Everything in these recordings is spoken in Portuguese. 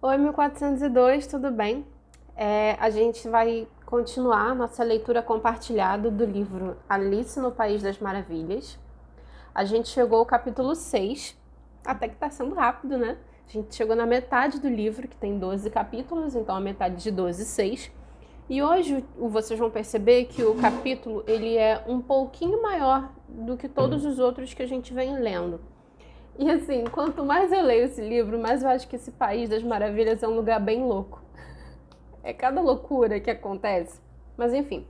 Oi, 1402, tudo bem? A gente vai continuar nossa leitura compartilhada do livro Alice no País das Maravilhas. A gente chegou ao capítulo 6, até que tá sendo rápido, né? A gente chegou na metade do livro, que tem 12 capítulos, então a metade de 12, 6. E hoje vocês vão perceber que o capítulo ele é um pouquinho maior do que todos os outros que a gente vem lendo. E assim, quanto mais eu leio esse livro, mais eu acho que esse País das Maravilhas é um lugar bem louco. É cada loucura que acontece. Mas enfim,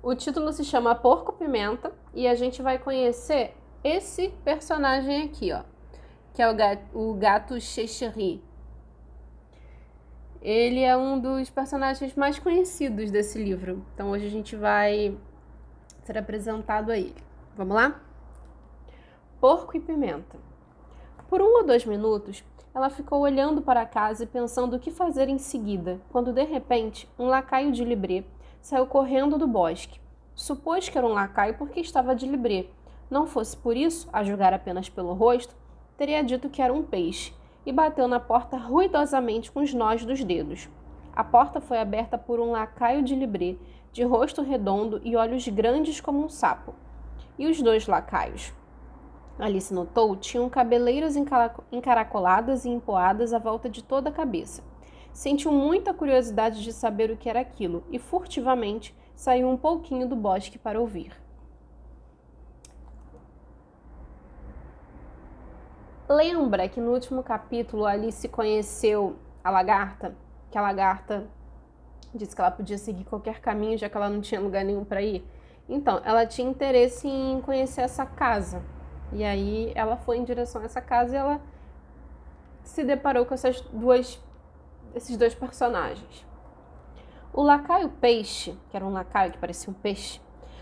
o título se chama Porco Pimenta e a gente vai conhecer esse personagem aqui, ó, que é o gato Cheshire. Ele é um dos personagens mais conhecidos desse livro. Então hoje a gente vai ser apresentado a ele. Vamos lá? Porco e Pimenta. Por 1 ou 2 minutos, ela ficou olhando para a casa e pensando o que fazer em seguida, quando de repente um lacaio de Libré saiu correndo do bosque. Supôs que era um lacaio porque estava de Libré. Não fosse por isso, a julgar apenas pelo rosto, teria dito que era um peixe, e bateu na porta ruidosamente com os nós dos dedos. A porta foi aberta por um lacaio de Libré, de rosto redondo e olhos grandes como um sapo. E os 2 lacaios? Alice notou, tinham cabeleiras encaracoladas e empoadas à volta de toda a cabeça. Sentiu muita curiosidade de saber o que era aquilo e, furtivamente, saiu um pouquinho do bosque para ouvir. Lembra que no último capítulo Alice conheceu a lagarta? Que a lagarta disse que ela podia seguir qualquer caminho, já que ela não tinha lugar nenhum para ir? Então, ela tinha interesse em conhecer essa casa. E aí ela foi em direção a essa casa e ela se deparou com esses 2 personagens. O lacaio peixe, que era um lacaio que parecia um peixe,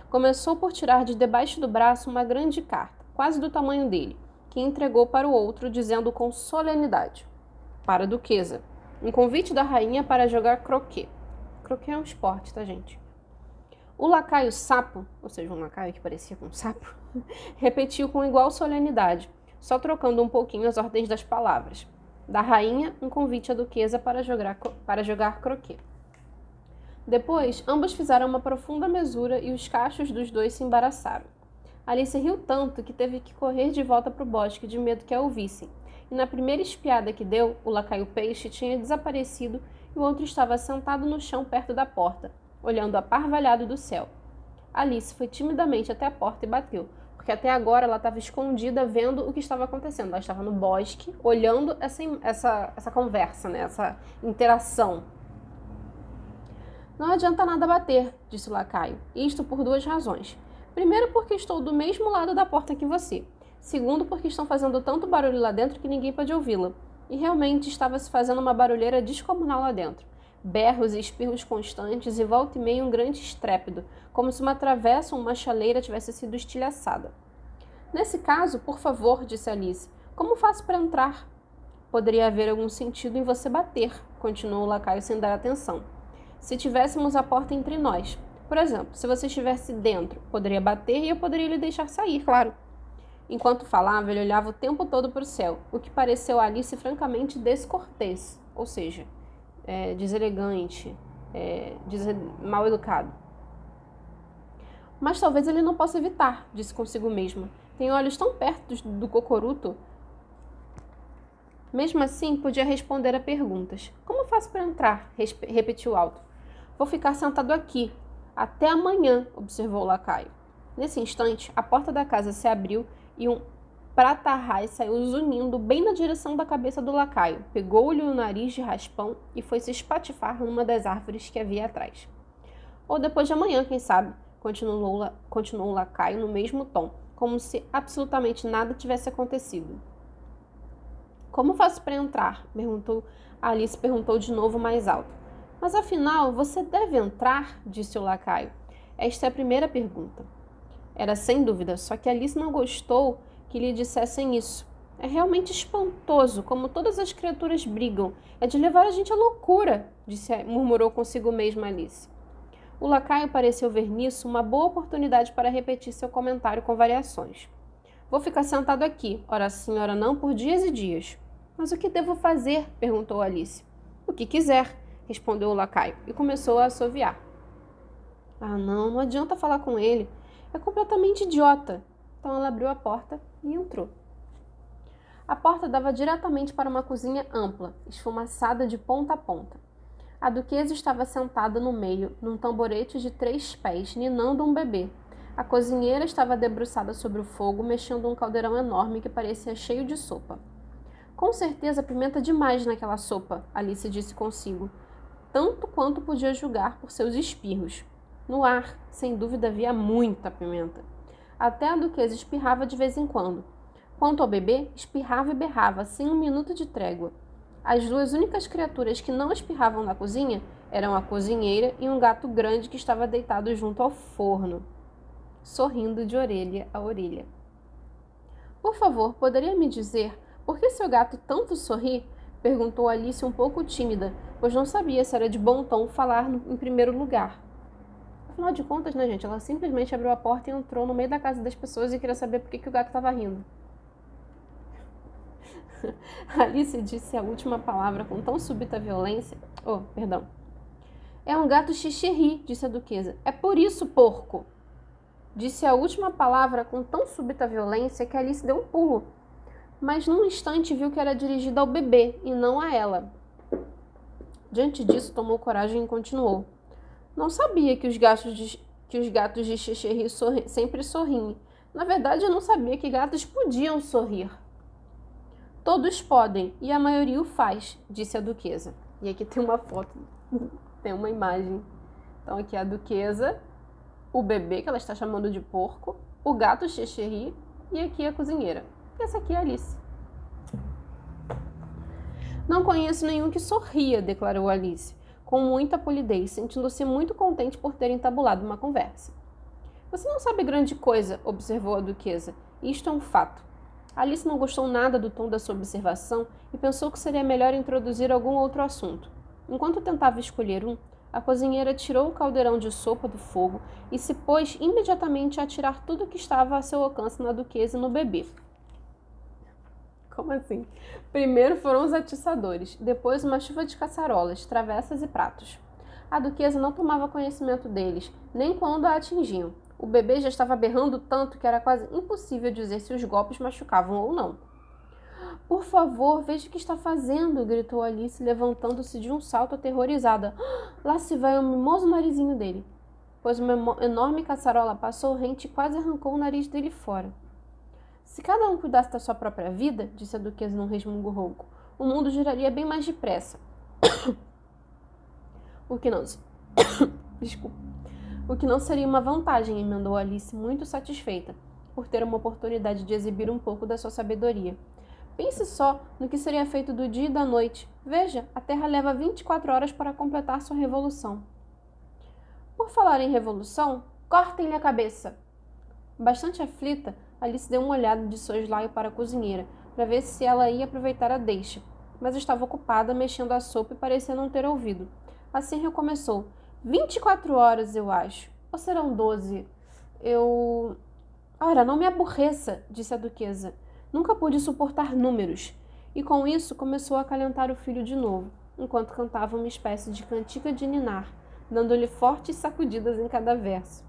começou por tirar de debaixo do braço uma grande carta, quase do tamanho dele, que entregou para o outro, dizendo com solenidade: para a duquesa, um convite da rainha para jogar croquet. Croquet é um esporte, tá, gente? O lacaio sapo, ou seja, um lacaio que parecia com um sapo, repetiu com igual solenidade, só trocando um pouquinho as ordens das palavras. Da rainha, um convite à duquesa para jogar croquet. Depois, ambos fizeram uma profunda mesura e os cachos dos 2 se embaraçaram. Alice riu tanto que teve que correr de volta para o bosque de medo que a ouvissem. E na primeira espiada que deu, o lacaio peixe tinha desaparecido e o outro estava sentado no chão perto da porta, olhando aparvalhado do céu. Alice foi timidamente até a porta e bateu, porque até agora ela estava escondida vendo o que estava acontecendo. Ela estava no bosque, olhando essa conversa, né? Essa interação. Não adianta nada bater, disse o lacaio, isto por 2 razões. Primeiro, porque estou do mesmo lado da porta que você. Segundo, porque estão fazendo tanto barulho lá dentro que ninguém pode ouvi-la. E realmente estava se fazendo uma barulheira descomunal lá dentro. Berros e espirros constantes e volta e meia um grande estrépito, como se uma travessa ou uma chaleira tivesse sido estilhaçada. Nesse caso, por favor, disse Alice, como faço para entrar? Poderia haver algum sentido em você bater, continuou o lacaio sem dar atenção. Se tivéssemos a porta entre nós. Por exemplo, se você estivesse dentro, poderia bater e eu poderia lhe deixar sair, claro. Enquanto falava, ele olhava o tempo todo para o céu, o que pareceu a Alice francamente descortês, ou seja, deselegante, mal educado. Mas talvez ele não possa evitar, disse consigo mesma. Tem olhos tão perto do cocoruto. Mesmo assim, podia responder a perguntas. Como faço para entrar? Repetiu alto. Vou ficar sentado aqui. Até amanhã, observou o lacaio. Nesse instante, a porta da casa se abriu e um pratarrás saiu zunindo bem na direção da cabeça do lacaio, pegou-lhe o nariz de raspão e foi se espatifar numa das árvores que havia atrás. Ou depois de amanhã, quem sabe, continuou o lacaio no mesmo tom, como se absolutamente nada tivesse acontecido. Como faço para entrar? Alice perguntou de novo mais alto. Mas afinal, você deve entrar, disse o lacaio. Esta é a primeira pergunta. Era sem dúvida, só que Alice não gostou que lhe dissessem isso. É realmente espantoso como todas as criaturas brigam. É de levar a gente à loucura, murmurou consigo mesma Alice. O lacaio pareceu ver nisso uma boa oportunidade para repetir seu comentário com variações. Vou ficar sentado aqui, ora sim, ora não, por dias e dias. Mas o que devo fazer? Perguntou Alice. O que quiser, respondeu o lacaio e começou a assoviar. Ah, não adianta falar com ele. É completamente idiota. Então ela abriu a porta e entrou. A porta dava diretamente para uma cozinha ampla, esfumaçada de ponta a ponta. A duquesa estava sentada no meio, num tamborete de 3 pés, ninando um bebê. A cozinheira estava debruçada sobre o fogo, mexendo um caldeirão enorme que parecia cheio de sopa. Com certeza pimenta demais naquela sopa, Alice disse consigo, tanto quanto podia julgar por seus espirros. No ar, sem dúvida, havia muita pimenta. Até a duquesa espirrava de vez em quando. Quanto ao bebê, espirrava e berrava, sem um minuto de trégua. As 2 únicas criaturas que não espirravam na cozinha eram a cozinheira e um gato grande que estava deitado junto ao forno, sorrindo de orelha a orelha. Por favor, poderia me dizer por que seu gato tanto sorri? Perguntou Alice um pouco tímida, pois não sabia se era de bom tom falar em primeiro lugar. Afinal de contas, né, gente? Ela simplesmente abriu a porta e entrou no meio da casa das pessoas e queria saber por que o gato estava rindo. Alice disse a última palavra com tão súbita violência. Oh, perdão. É um gato xixi, disse a duquesa. É por isso, porco. Disse a última palavra com tão súbita violência que Alice deu um pulo. Mas num instante viu que era dirigida ao bebê e não a ela. Diante disso, tomou coragem e continuou. Não sabia que os gatos de xixi sempre sorriem. Na verdade, eu não sabia que gatos podiam sorrir. Todos podem, e a maioria o faz, disse a duquesa. E aqui tem uma foto, tem uma imagem. Então aqui é a duquesa, o bebê, que ela está chamando de porco, o gato xixi e aqui a cozinheira. E essa aqui é a Alice. Não conheço nenhum que sorria, declarou Alice, com muita polidez, sentindo-se muito contente por ter entabulado uma conversa. Você não sabe grande coisa, observou a duquesa. Isto é um fato. Alice não gostou nada do tom da sua observação e pensou que seria melhor introduzir algum outro assunto. Enquanto tentava escolher um, a cozinheira tirou o caldeirão de sopa do fogo e se pôs imediatamente a tirar tudo o que estava a seu alcance na duquesa e no bebê. Como assim? Primeiro foram os atiçadores, depois uma chuva de caçarolas, travessas e pratos. A duquesa não tomava conhecimento deles, nem quando a atingiam. O bebê já estava berrando tanto que era quase impossível dizer se os golpes machucavam ou não. Por favor, veja o que está fazendo, gritou Alice, levantando-se de um salto aterrorizada. Lá se vai o mimoso narizinho dele, pois uma enorme caçarola passou rente e quase arrancou o nariz dele fora. Se cada um cuidasse da sua própria vida, disse a duquesa num resmungo rouco, o mundo giraria bem mais depressa. O que não... Desculpa. O que não seria uma vantagem, emendou Alice, muito satisfeita, por ter uma oportunidade de exibir um pouco da sua sabedoria. Pense só no que seria feito do dia e da noite. Veja, a Terra leva 24 horas para completar sua revolução. Por falar em revolução, cortem-lhe a cabeça! Bastante aflita, Alice deu uma olhada de soslaio para a cozinheira, para ver se ela ia aproveitar a deixa, mas estava ocupada mexendo a sopa e parecia não ter ouvido. Assim recomeçou. 24 horas, eu acho. Ou serão 12? Ora, não me aborreça, disse a duquesa. Nunca pude suportar números. E com isso começou a acalentar o filho de novo, enquanto cantava uma espécie de cantiga de ninar, dando-lhe fortes sacudidas em cada verso.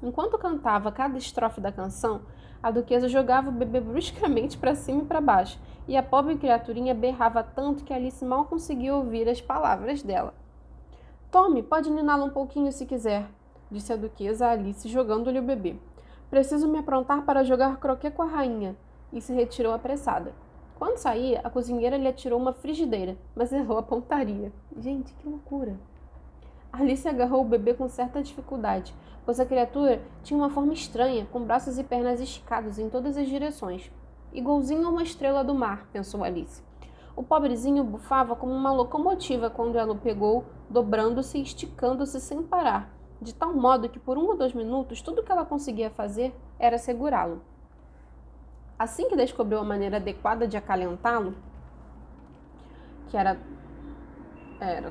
Enquanto cantava cada estrofe da canção, a duquesa jogava o bebê bruscamente para cima e para baixo, e a pobre criaturinha berrava tanto que Alice mal conseguia ouvir as palavras dela. Tome, pode niná-lo um pouquinho se quiser, disse a duquesa a Alice, jogando-lhe o bebê. Preciso me aprontar para jogar croquet com a rainha, e se retirou apressada. Quando saía, a cozinheira lhe atirou uma frigideira, mas errou a pontaria. Gente, que loucura! Alice agarrou o bebê com certa dificuldade, pois a criatura tinha uma forma estranha, com braços e pernas esticados em todas as direções. Igualzinho a uma estrela do mar, pensou Alice. O pobrezinho bufava como uma locomotiva quando ela o pegou, dobrando-se e esticando-se sem parar, de tal modo que por 1 ou 2 minutos tudo o que ela conseguia fazer era segurá-lo. Assim que descobriu a maneira adequada de acalentá-lo, que era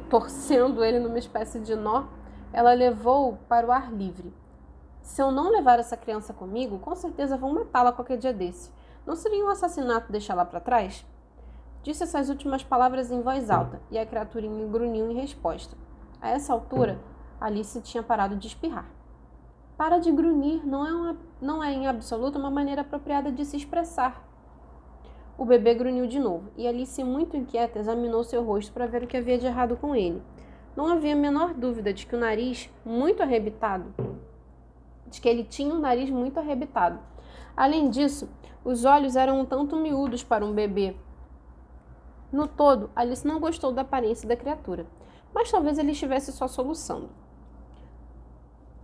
torcendo ele numa espécie de nó, ela levou-o para o ar livre. Se eu não levar essa criança comigo, com certeza vão matá-la qualquer dia desse. Não seria um assassinato deixá-la para trás? Disse essas últimas palavras em voz alta, e a criaturinha grunhiu em resposta. A essa altura, Alice tinha parado de espirrar. Para de grunhir, não é em absoluto uma maneira apropriada de se expressar. O bebê grunhiu de novo, e Alice, muito inquieta, examinou seu rosto para ver o que havia de errado com ele. Não havia a menor dúvida de que ele tinha um nariz muito arrebitado. Além disso, os olhos eram um tanto miúdos para um bebê. No todo, Alice não gostou da aparência da criatura, mas talvez ele estivesse só soluçando.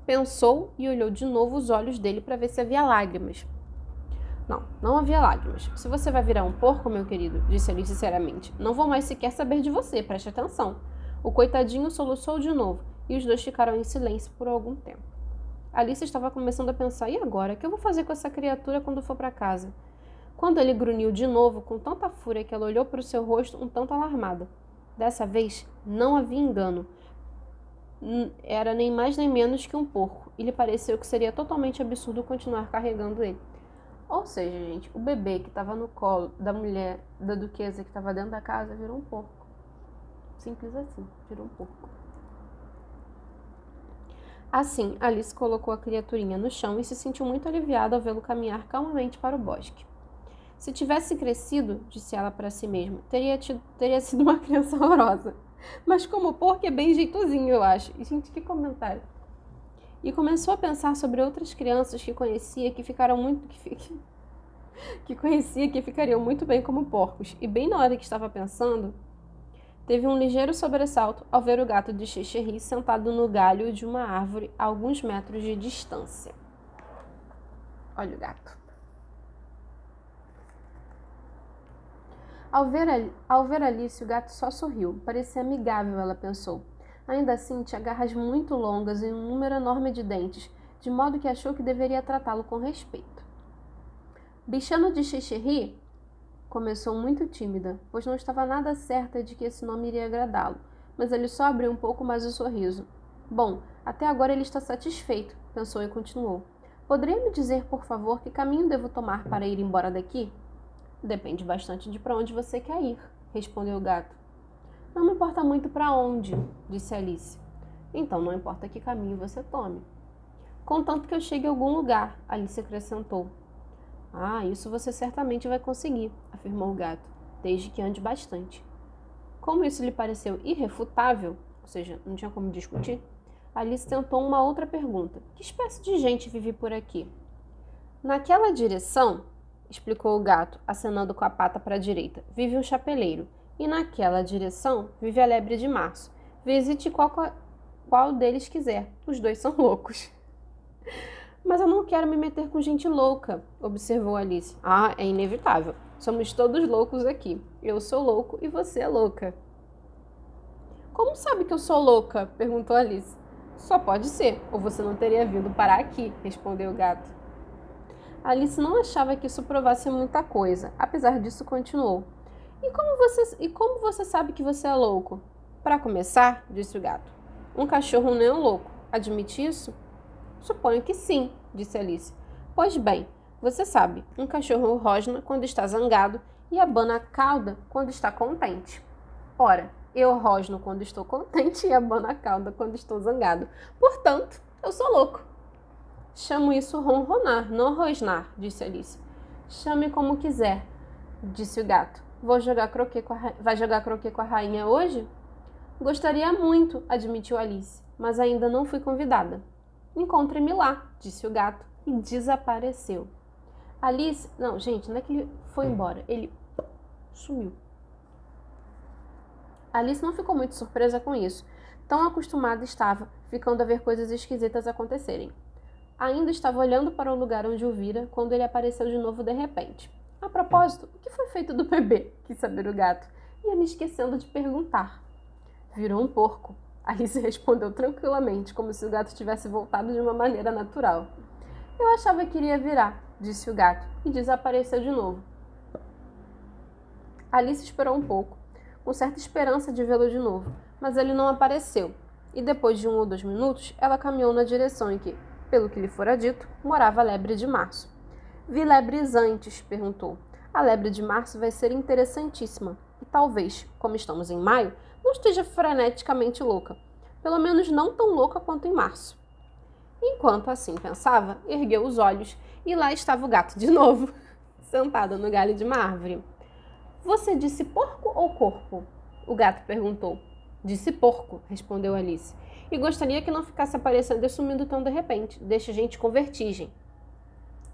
Pensou e olhou de novo os olhos dele para ver se havia lágrimas. Não havia lágrimas. Se você vai virar um porco, meu querido, disse Alice sinceramente, não vou mais sequer saber de você, preste atenção. O coitadinho soluçou de novo, e os dois ficaram em silêncio por algum tempo. Alice estava começando a pensar, e agora? O que eu vou fazer com essa criatura quando for para casa? Quando ele grunhiu de novo, com tanta fúria que ela olhou para o seu rosto um tanto alarmada. Dessa vez, não havia engano. Era nem mais nem menos que um porco, e lhe pareceu que seria totalmente absurdo continuar carregando ele. Ou seja, gente, o bebê que estava no colo da mulher, da duquesa que estava dentro da casa, virou um porco. Simples assim, virou um porco. Assim, Alice colocou a criaturinha no chão e se sentiu muito aliviada ao vê-lo caminhar calmamente para o bosque. Se tivesse crescido, disse ela para si mesma, teria sido uma criança horrorosa. Mas como porco é bem jeitosinho, eu acho. E, gente, que comentário. E começou a pensar sobre outras crianças que conhecia que ficariam muito bem como porcos. E bem na hora que estava pensando, teve um ligeiro sobressalto ao ver o gato de Cheshire sentado no galho de uma árvore a alguns metros de distância. Olha o gato. Ao ver Alice, o gato só sorriu. Parecia amigável, ela pensou. Ainda assim, tinha garras muito longas e um número enorme de dentes, de modo que achou que deveria tratá-lo com respeito. Bichano de Cheshire começou muito tímida, pois não estava nada certa de que esse nome iria agradá-lo, mas ele só abriu um pouco mais o sorriso. Bom, até agora ele está satisfeito, pensou e continuou. Poderia me dizer, por favor, que caminho devo tomar para ir embora daqui? Depende bastante de para onde você quer ir, respondeu o gato. Não me importa muito para onde, disse Alice. Então não importa que caminho você tome. Contanto que eu chegue a algum lugar, Alice acrescentou. Ah, isso você certamente vai conseguir, afirmou o gato, desde que ande bastante. Como isso lhe pareceu irrefutável, ou seja, não tinha como discutir, Alice tentou uma outra pergunta. Que espécie de gente vive por aqui? Naquela direção, explicou o gato, acenando com a pata para a direita, vive um chapeleiro. E naquela direção vive a lebre de março. Visite qual deles quiser. Os dois são loucos. Mas eu não quero me meter com gente louca, observou Alice. Ah, é inevitável. Somos todos loucos aqui. Eu sou louco e você é louca. Como sabe que eu sou louca? Perguntou Alice. Só pode ser, ou você não teria vindo parar aqui, respondeu o gato. Alice não achava que isso provasse muita coisa. Apesar disso, continuou. E como você sabe que você é louco? Para começar, disse o gato, um cachorro não é um louco. Admite isso? Suponho que sim, disse Alice. Pois bem, você sabe, um cachorro rosna quando está zangado e abana a cauda quando está contente. Ora, eu rosno quando estou contente e abano a cauda quando estou zangado. Portanto, eu sou louco. Chamo isso ronronar, não rosnar, disse Alice. Chame como quiser, disse o gato. Vai jogar croquet com a rainha hoje? Gostaria muito, admitiu Alice, mas ainda não fui convidada. Encontre-me lá, disse o gato e desapareceu. Alice... Não, gente, não é que ele foi embora, ele sumiu. Alice não ficou muito surpresa com isso. Tão acostumada estava, ficando a ver coisas esquisitas acontecerem. Ainda estava olhando para o lugar onde o vira, quando ele apareceu de novo de repente. A propósito, o que foi feito do bebê? Quis saber o gato. Ia me esquecendo de perguntar. Virou um porco. Alice respondeu tranquilamente, como se o gato tivesse voltado de uma maneira natural. Eu achava que iria virar, disse o gato, e desapareceu de novo. Alice esperou um pouco, com certa esperança de vê-lo de novo, mas ele não apareceu, e depois de 1 ou 2 minutos, ela caminhou na direção em que, pelo que lhe fora dito, morava a lebre de março. Vi lebres antes, perguntou. A lebre de março vai ser interessantíssima. E talvez, como estamos em maio, não esteja freneticamente louca. Pelo menos não tão louca quanto em março. Enquanto assim pensava, ergueu os olhos e lá estava o gato de novo, sentado no galho de uma árvore. Você disse porco ou corpo? O gato perguntou. Disse porco, respondeu Alice. E gostaria que não ficasse aparecendo e sumindo tão de repente. Deixa a gente com vertigem.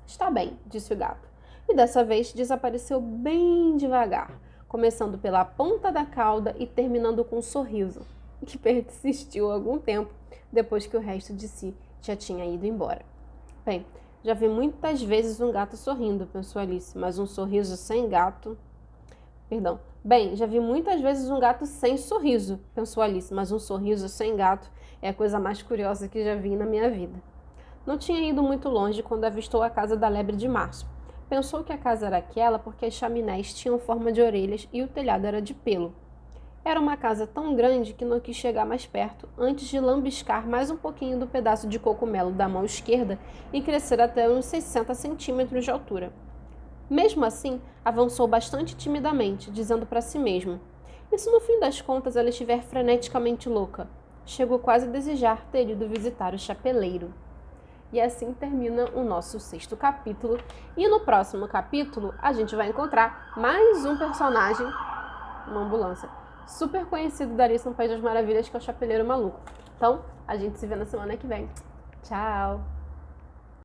Está bem, disse o gato. E dessa vez desapareceu bem devagar, começando pela ponta da cauda e terminando com um sorriso, que persistiu algum tempo depois que o resto de si já tinha ido embora. Bem, já vi muitas vezes um gato sorrindo, pensou Alice, mas um sorriso sem gato... Perdão. Bem, já vi muitas vezes um gato sem sorriso, pensou Alice, mas um sorriso sem gato é a coisa mais curiosa que já vi na minha vida. Não tinha ido muito longe quando avistou a casa da lebre de março. Pensou que a casa era aquela porque as chaminés tinham forma de orelhas e o telhado era de pelo. Era uma casa tão grande que não quis chegar mais perto antes de lambiscar mais um pouquinho do pedaço de cogumelo da mão esquerda e crescer até uns 60 centímetros de altura. Mesmo assim, avançou bastante timidamente, dizendo para si mesmo: e se no fim das contas ela estiver freneticamente louca? Chegou quase a desejar ter ido visitar o chapeleiro. E assim termina o nosso 6º capítulo. E no próximo capítulo, a gente vai encontrar mais um personagem, uma ambulância, super conhecido da Alice no País das Maravilhas, que é o Chapeleiro Maluco. Então, a gente se vê na semana que vem. Tchau!